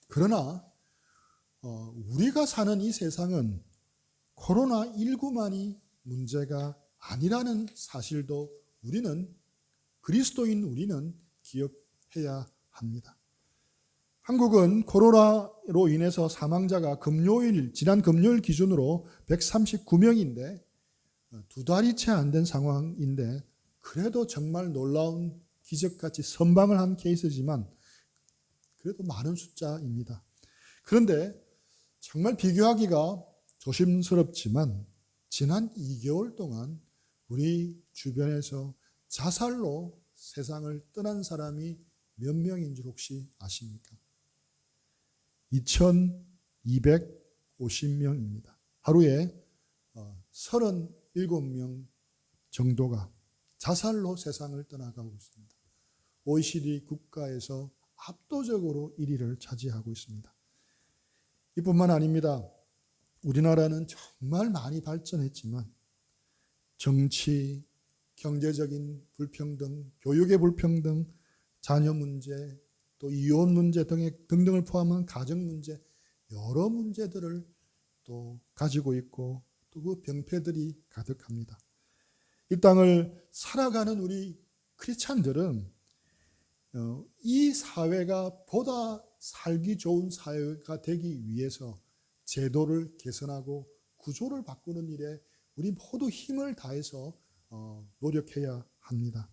그러나 우리가 사는 이 세상은 코로나19만이 문제가 아니라는 사실도 그리스도인 우리는 기억해야 합니다. 한국은 코로나로 인해서 사망자가 지난 금요일 기준으로 139명인데 두 달이 채 안 된 상황인데 그래도 정말 놀라운 기적같이 선방을 한 케이스지만 그래도 많은 숫자입니다. 그런데 정말 비교하기가 조심스럽지만 지난 2개월 동안 우리 주변에서 자살로 세상을 떠난 사람이 몇 명인 줄 혹시 아십니까? 2,250명입니다. 하루에 37명 정도가 자살로 세상을 떠나가고 있습니다. OECD 국가에서 압도적으로 1위를 차지하고 있습니다. 이뿐만 아닙니다. 우리나라는 정말 많이 발전했지만 정치, 경제적인 불평등, 교육의 불평등, 자녀 문제, 또 이혼 문제 등등을 포함한 가정 문제, 여러 문제들을 또 가지고 있고 또 그 병폐들이 가득합니다. 이 땅을 살아가는 우리 크리스찬들은 이 사회가 보다 살기 좋은 사회가 되기 위해서 제도를 개선하고 구조를 바꾸는 일에 우리 모두 힘을 다해서 노력해야 합니다.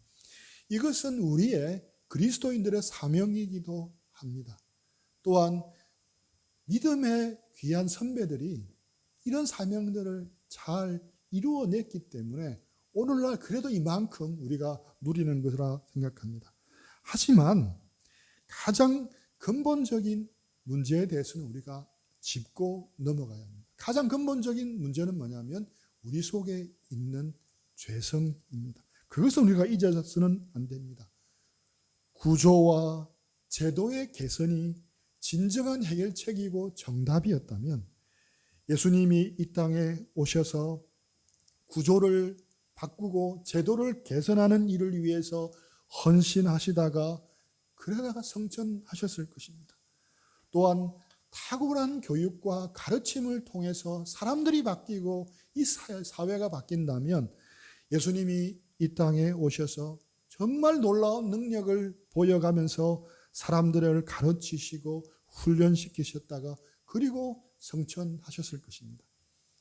이것은 우리의 그리스도인들의 사명이기도 합니다. 또한 믿음의 귀한 선배들이 이런 사명들을 잘 이루어냈기 때문에 오늘날 그래도 이만큼 우리가 누리는 것이라 생각합니다. 하지만 가장 근본적인 문제에 대해서는 우리가 짚고 넘어가야 합니다. 가장 근본적인 문제는 뭐냐면 우리 속에 있는 죄성입니다. 그것은 우리가 잊어서는 안 됩니다. 구조와 제도의 개선이 진정한 해결책이고 정답이었다면 예수님이 이 땅에 오셔서 구조를 바꾸고 제도를 개선하는 일을 위해서 헌신하시다가 그러다가 성천하셨을 것입니다. 또한 탁월한 교육과 가르침을 통해서 사람들이 바뀌고 이 사회가 바뀐다면 예수님이 이 땅에 오셔서 정말 놀라운 능력을 보여가면서 사람들을 가르치시고 훈련시키셨다가 그리고 성천하셨을 것입니다.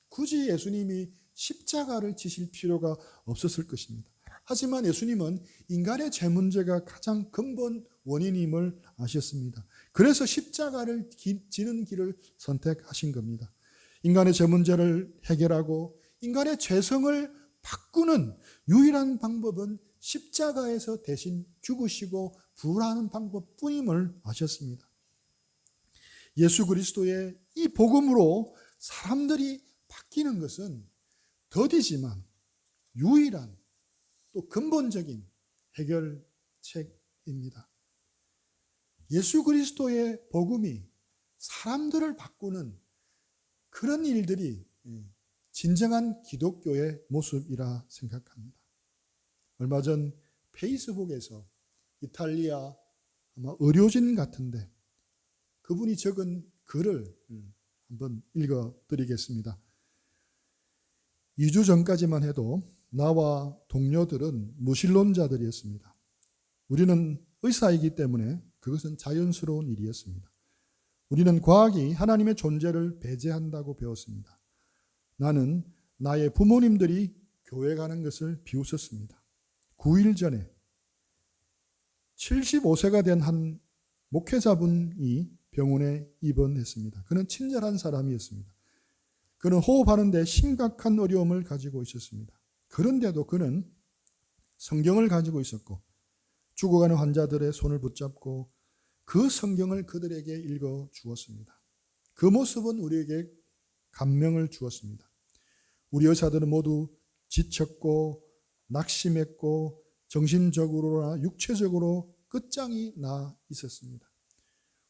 굳이 예수님이 십자가를 지실 필요가 없었을 것입니다. 하지만 예수님은 인간의 죄 문제가 가장 근본 원인임을 아셨습니다. 그래서 십자가를 지는 길을 선택하신 겁니다. 인간의 죄 문제를 해결하고 인간의 죄성을 바꾸는 유일한 방법은 십자가에서 대신 죽으시고 부활하는 방법뿐임을 아셨습니다. 예수 그리스도의 이 복음으로 사람들이 바뀌는 것은 더디지만 유일한 또 근본적인 해결책입니다. 예수 그리스도의 복음이 사람들을 바꾸는 그런 일들이 진정한 기독교의 모습이라 생각합니다. 얼마 전 페이스북에서 이탈리아 아마 의료진 같은데 그분이 적은 글을 한번 읽어드리겠습니다. 2주 전까지만 해도 나와 동료들은 무신론자들이었습니다. 우리는 의사이기 때문에 그것은 자연스러운 일이었습니다. 우리는 과학이 하나님의 존재를 배제한다고 배웠습니다. 나는 나의 부모님들이 교회 가는 것을 비웃었습니다. 9일 전에 75세가 된 한 목회자분이 병원에 입원했습니다. 그는 친절한 사람이었습니다. 그는 호흡하는데 심각한 어려움을 가지고 있었습니다. 그런데도 그는 성경을 가지고 있었고 죽어가는 환자들의 손을 붙잡고 그 성경을 그들에게 읽어 주었습니다. 그 모습은 우리에게 감명을 주었습니다. 우리 의사들은 모두 지쳤고 낙심했고 정신적으로나 육체적으로 끝장이 나 있었습니다.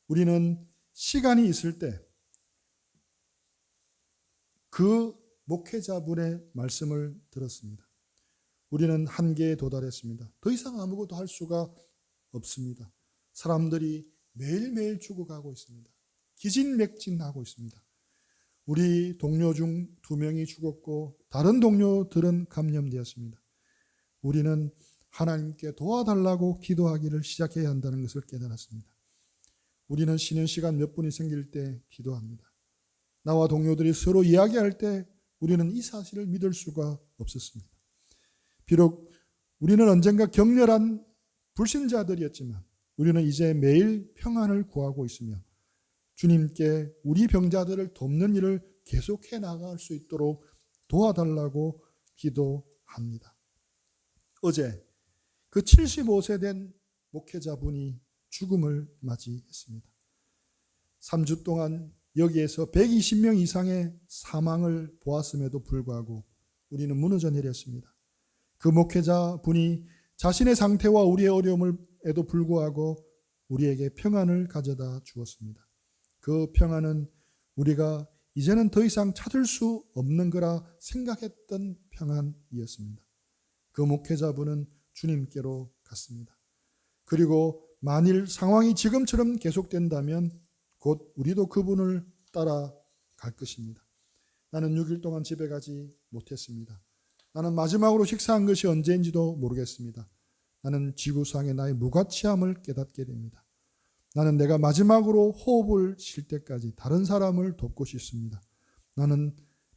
우리는 시간이 있을 때 그 목회자분의 말씀을 들었습니다. 우리는 한계에 도달했습니다. 더 이상 아무것도 할 수가 없습니다. 사람들이 매일매일 죽어가고 있습니다. 기진맥진하고 있습니다. 우리 동료 중 2명이 죽었고 다른 동료들은 감염되었습니다. 우리는 하나님께 도와달라고 기도하기를 시작해야 한다는 것을 깨달았습니다. 우리는 쉬는 시간 몇 분이 생길 때 기도합니다. 나와 동료들이 서로 이야기할 때 우리는 이 사실을 믿을 수가 없었습니다. 비록 우리는 언젠가 격렬한 불신자들이었지만 우리는 이제 매일 평안을 구하고 있으며 주님께 우리 병자들을 돕는 일을 계속해 나갈 수 있도록 도와달라고 기도합니다. 어제 그 75세 된 목회자분이 죽음을 맞이했습니다. 3주 동안 여기에서 120명 이상의 사망을 보았음에도 불구하고 우리는 무너져 내렸습니다. 그 목회자분이 자신의 상태와 우리의 어려움에도 불구하고 우리에게 평안을 가져다 주었습니다. 그 평안은 우리가 이제는 더 이상 찾을 수 없는 거라 생각했던 평안이었습니다. 그 목회자분은 주님께로 갔습니다. 그리고 만일 상황이 지금처럼 계속된다면 곧 우리도 그분을 따라갈 것입니다. 나는 6일 동안 집에 가지 못했습니다. 나는 마지막으로 식사한 것이 언제인지도 모르겠습니다. 나는 지구상의 나의 무가치함을 깨닫게 됩니다. 나는 내가 마지막으로 호흡을 쉴 때까지 다른 사람을 돕고 싶습니다.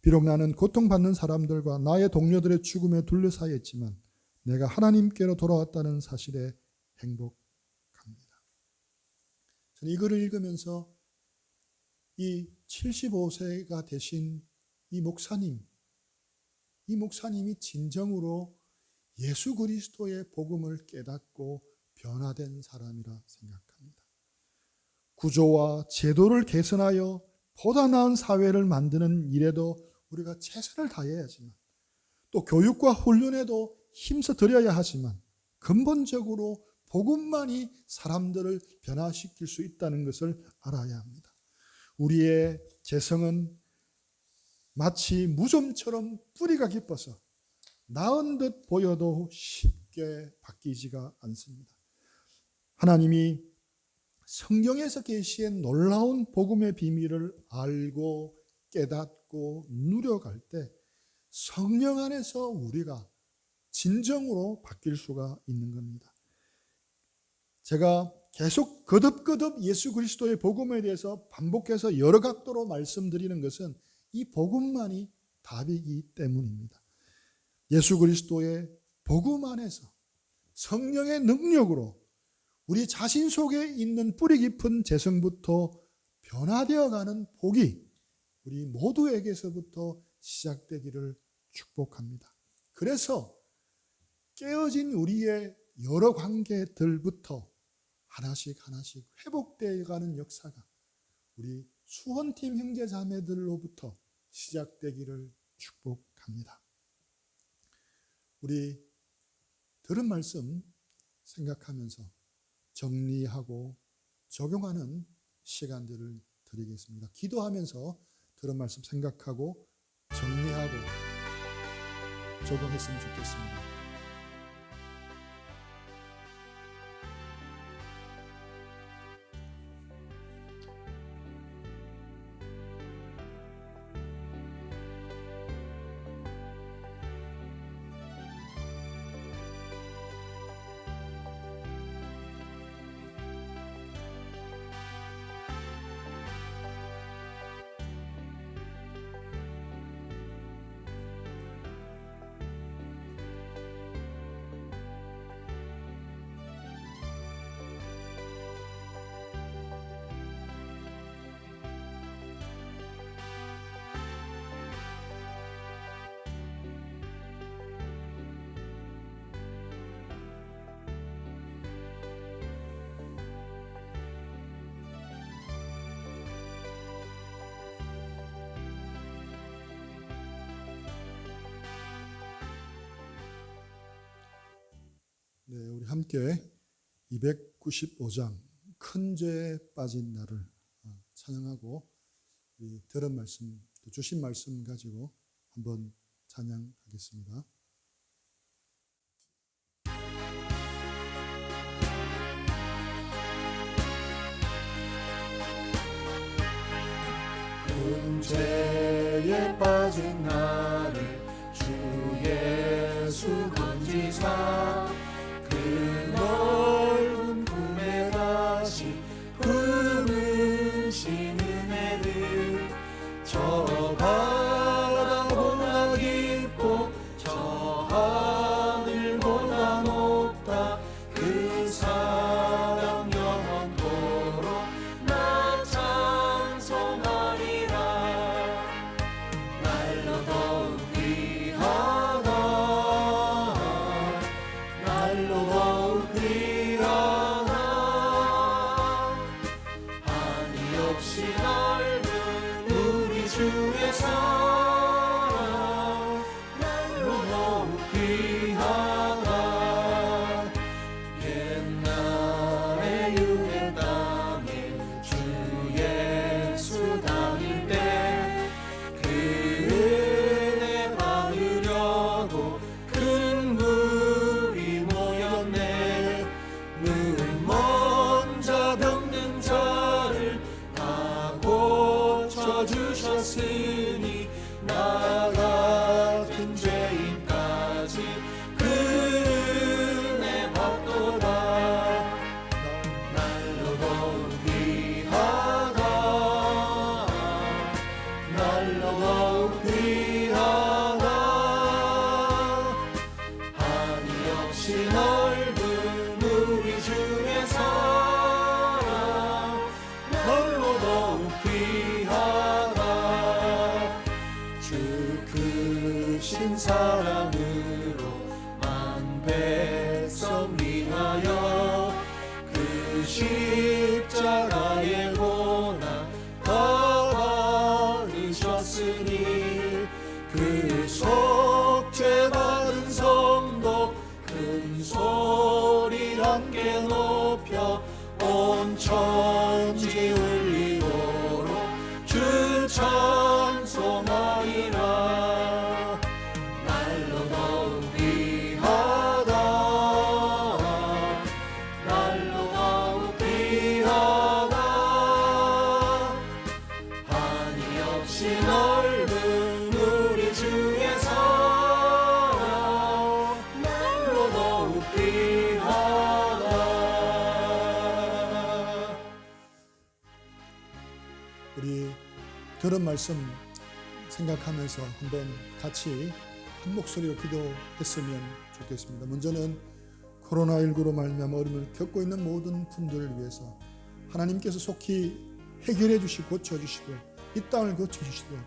비록 나는 고통받는 사람들과 나의 동료들의 죽음에 둘러싸여 있지만 내가 하나님께로 돌아왔다는 사실에 행복합니다. 저는 이거를 읽으면서 이 75세가 되신 이 목사님이 진정으로 예수 그리스도의 복음을 깨닫고 변화된 사람이라 생각합니다. 구조와 제도를 개선하여 보다 나은 사회를 만드는 일에도 우리가 최선을 다해야지만 또 교육과 훈련에도 힘써 드려야 하지만 근본적으로 복음만이 사람들을 변화시킬 수 있다는 것을 알아야 합니다. 우리의 재성은 마치 무좀처럼 뿌리가 깊어서 나은 듯 보여도 쉽게 바뀌지가 않습니다. 하나님이 성경에서 계시한 놀라운 복음의 비밀을 알고 깨닫고 누려갈 때 성령 안에서 우리가 진정으로 바뀔 수가 있는 겁니다. 제가 계속 거듭거듭 예수 그리스도의 복음에 대해서 반복해서 여러 각도로 말씀드리는 것은 이 복음만이 답이기 때문입니다. 예수 그리스도의 복음 안에서 성령의 능력으로 우리 자신 속에 있는 뿌리 깊은 재성부터 변화되어가는 복이 우리 모두에게서부터 시작되기를 축복합니다. 그래서 깨어진 우리의 여러 관계들부터 하나씩 회복되어가는 역사가 우리 수원팀 형제자매들로부터 시작되기를 축복합니다. 우리 들은 말씀 생각하면서 정리하고 적용하는 시간들을 드리겠습니다. 기도하면서 들은 말씀 생각하고 정리하고 적용했으면 좋겠습니다. 함께 295장 큰 죄에 빠진 나를 찬양하고 들은 말씀, 또 주신 말씀 가지고 한번 찬양하겠습니다. 큰 죄에 빠진 나를 주 예수 건지사 그 넓은 품에 다시 품으신 은혜를 저 바다보다 깊고 저 하늘보다 높다 그 사랑 영원토록 나 찬송하리라. 날로 더욱 귀하다 날로 더욱 귀하다 한이 없이 넓은 우리 주의 사랑 날로 더욱 귀하다. 옛날에 유대 땅에 주 예수 다닐 때 그 은혜 받으려고 큰 무리 모였네. 눈 먼 자 병든 자를 다 고쳐주셨으니 나 같은 죄인까지 그 은혜 받도다. 날로 더욱 귀하다 날로 더욱 귀하다 한이 없이 넓은 우리 주의 사랑 날로 더욱 귀하다. 주 크신 사랑으로 만 백성 위하여 그 십자가의 고난 다 받으셨으니 그 속죄 받은 성도 큰 소리 함께 높여 온 천지 울리도록 주 찬송하리라. 날로 더욱 귀하다 날로 더욱 귀하다 한이 없이 넓은 우리 주의 사랑 날로 더욱 귀하다. 우리 들은 말씀 생각하면서 한번 같이 한 목소리로 기도했으면 좋겠습니다. 먼저는 코로나19로 말미암아 어려움을 겪고 있는 모든 분들을 위해서 하나님께서 속히 해결해 주시고 고쳐주시고 이 땅을 고쳐주시도록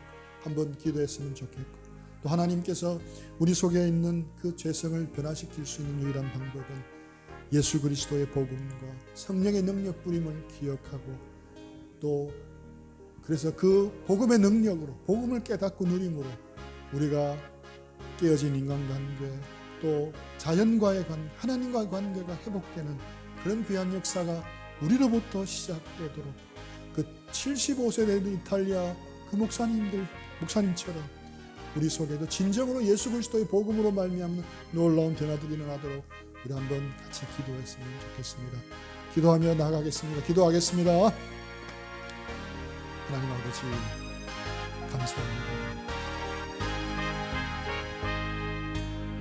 한번 기도했으면 좋겠고, 또 하나님께서 우리 속에 있는 그 죄성을 변화시킬 수 있는 유일한 방법은 예수 그리스도의 복음과 성령의 능력 부림을 기억하고, 또 그래서 그 복음의 능력으로 복음을 깨닫고 누림으로 우리가 깨어진 인간관계, 또 자연과의 관계, 하나님과의 관계가 회복되는 그런 귀한 역사가 우리로부터 시작되도록, 그 75세 된 이탈리아 그 목사님처럼 우리 속에도 진정으로 예수 그리스도의 복음으로 말미암는 놀라운 변화들이 일어나도록 우리 한번 같이 기도했으면 좋겠습니다. 기도하며 나가겠습니다. 기도하겠습니다. 하나님 아버지 감사합니다.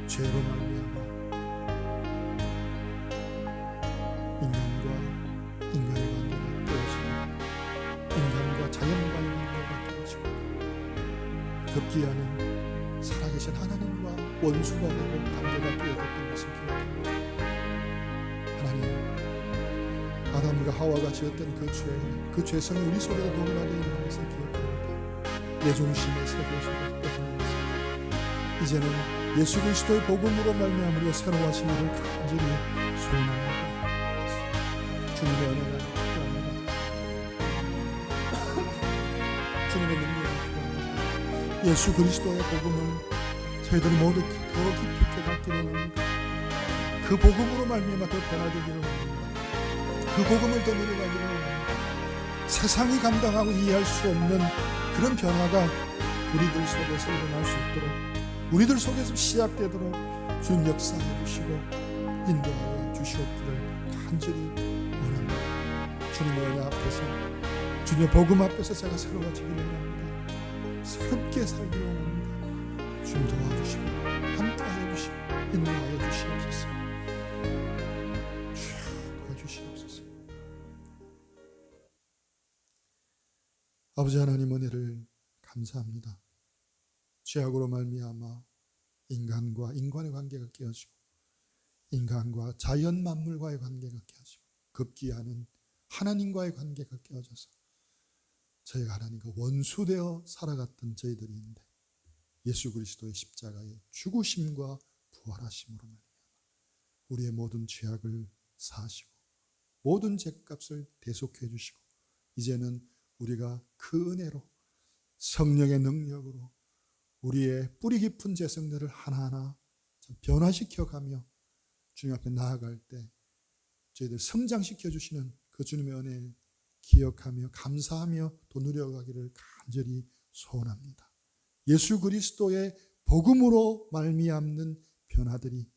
죄로 말미암아 인간과 인간의 관계가 깨어지고, 인간과 자연과의 관계가 깨어지고, 급기야는 살아계신 하나님과 원수가 되고 관계가 깨어졌던 것을 기억합니다. 하나님, 아담과 하와가 지었던 그 죄성이 우리 속에도 동일하게 있는 것을 기억합니다. 내 중심의 세계 속에 꺼지는 것을, 이제는 예수 그리스도의 복음으로 말미암아 우리가 새로 하신 일을 간절히 소원합니다. 주님의 은혜가 필요합니다. 주님의 능력이 필요합니다. 예수 그리스도의 복음을 저희들이 모두 더 깊이 깨닫기를 원합니다. 그 복음으로 말미암아 더 변화되기를 원합니다. 그 복음을 더 누려가기를 원합니다. 세상이 감당하고 이해할 수 없는 그런 변화가 우리들 속에서 일어날 수 있도록, 우리들 속에서 시작되도록 주님 역사해 주시고 인도하여 주시옵기를 간절히 원합니다. 주님의 은혜 앞에서, 주님의 복음 앞에서 제가 새로워지기를 원합니다. 새롭게 살기를 원합니다. 주님 도와주시고 함께하여 주시고 인도하여 주시옵소서. 주여 도와주시옵소서. 아버지 하나님 은혜를 감사합니다. 죄악으로 말미암아 인간과 인간의 관계가 깨어지고 인간과 자연 만물과의 관계가 깨어지고 급기야는 하나님과의 관계가 깨어져서 저희가 하나님과 원수되어 살아갔던 저희들이 있는데 예수 그리스도의 십자가의 죽으심과 부활하심으로 말미암아 우리의 모든 죄악을 사하시고 모든 죄값을 대속해 주시고 이제는 우리가 그 은혜로 성령의 능력으로 우리의 뿌리 깊은 죄성들을 하나하나 변화시켜가며 주님 앞에 나아갈 때 저희들 성장시켜 주시는 그 주님의 은혜 기억하며 감사하며 또 누려가기를 간절히 소원합니다. 예수 그리스도의 복음으로 말미암는 변화들이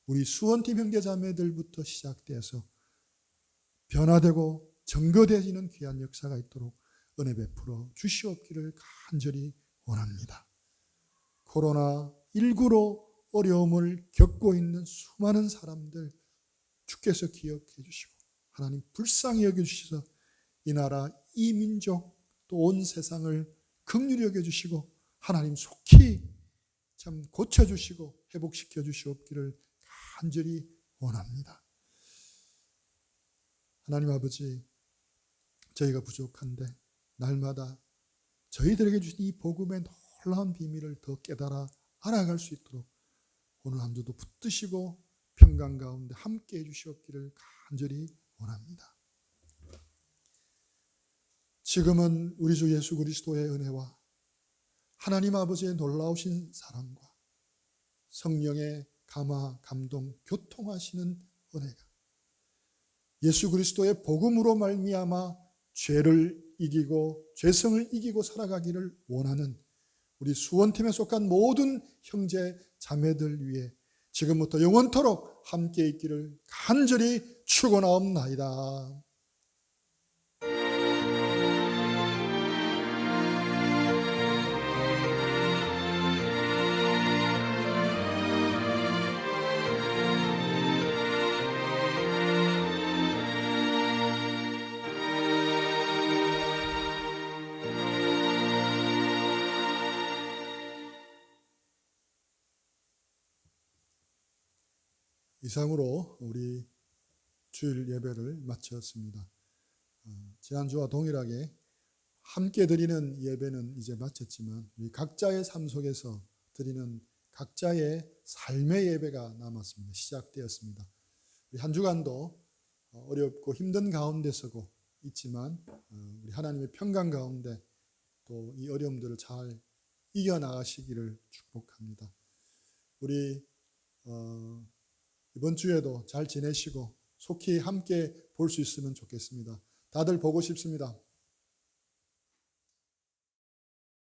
우리 수원팀 형제자매들부터 시작돼서 변화되고 증거되어지는 귀한 역사가 있도록 은혜 베풀어 주시옵기를 간절히 원합니다. 코로나19로 어려움을 겪고 있는 수많은 사람들 주께서 기억해 주시고 하나님 불쌍히 여겨주셔서 이 나라, 이 민족, 또 온 세상을 긍휼히 여겨주시고 하나님 속히 참 고쳐주시고 회복시켜 주시옵기를 간절히 원합니다. 하나님 아버지, 저희가 부족한데 날마다 저희들에게 주신 이 복음의 놀라운 비밀을 더 깨달아 알아갈 수 있도록 오늘 한 주도 붙드시고 평강 가운데 함께 해주시옵기를 간절히 원합니다. 지금은 우리 주 예수 그리스도의 은혜와 하나님 아버지의 놀라우신 사랑과 성령의 감화, 감동, 교통하시는 은혜가 예수 그리스도의 복음으로 말미암아 죄를 이기고 죄성을 이기고 살아가기를 원하는 우리 수원팀에 속한 모든 형제 자매들 위해 지금부터 영원토록 함께 있기를 간절히 축원하옵나이다. 이상으로 우리 주일 예배를 마쳤습니다. 지난주와 동일하게 함께 드리는 예배는 이제 마쳤지만 우리 각자의 삶 속에서 드리는 각자의 삶의 예배가 남았습니다. 시작되었습니다. 우리 한 주간도 어렵고 힘든 가운데서고 있지만 우리 하나님의 평강 가운데 또 이 어려움들을 잘 이겨나가시기를 축복합니다. 우리 이번 주에도 잘 지내시고 속히 함께 볼 수 있으면 좋겠습니다. 다들 보고 싶습니다.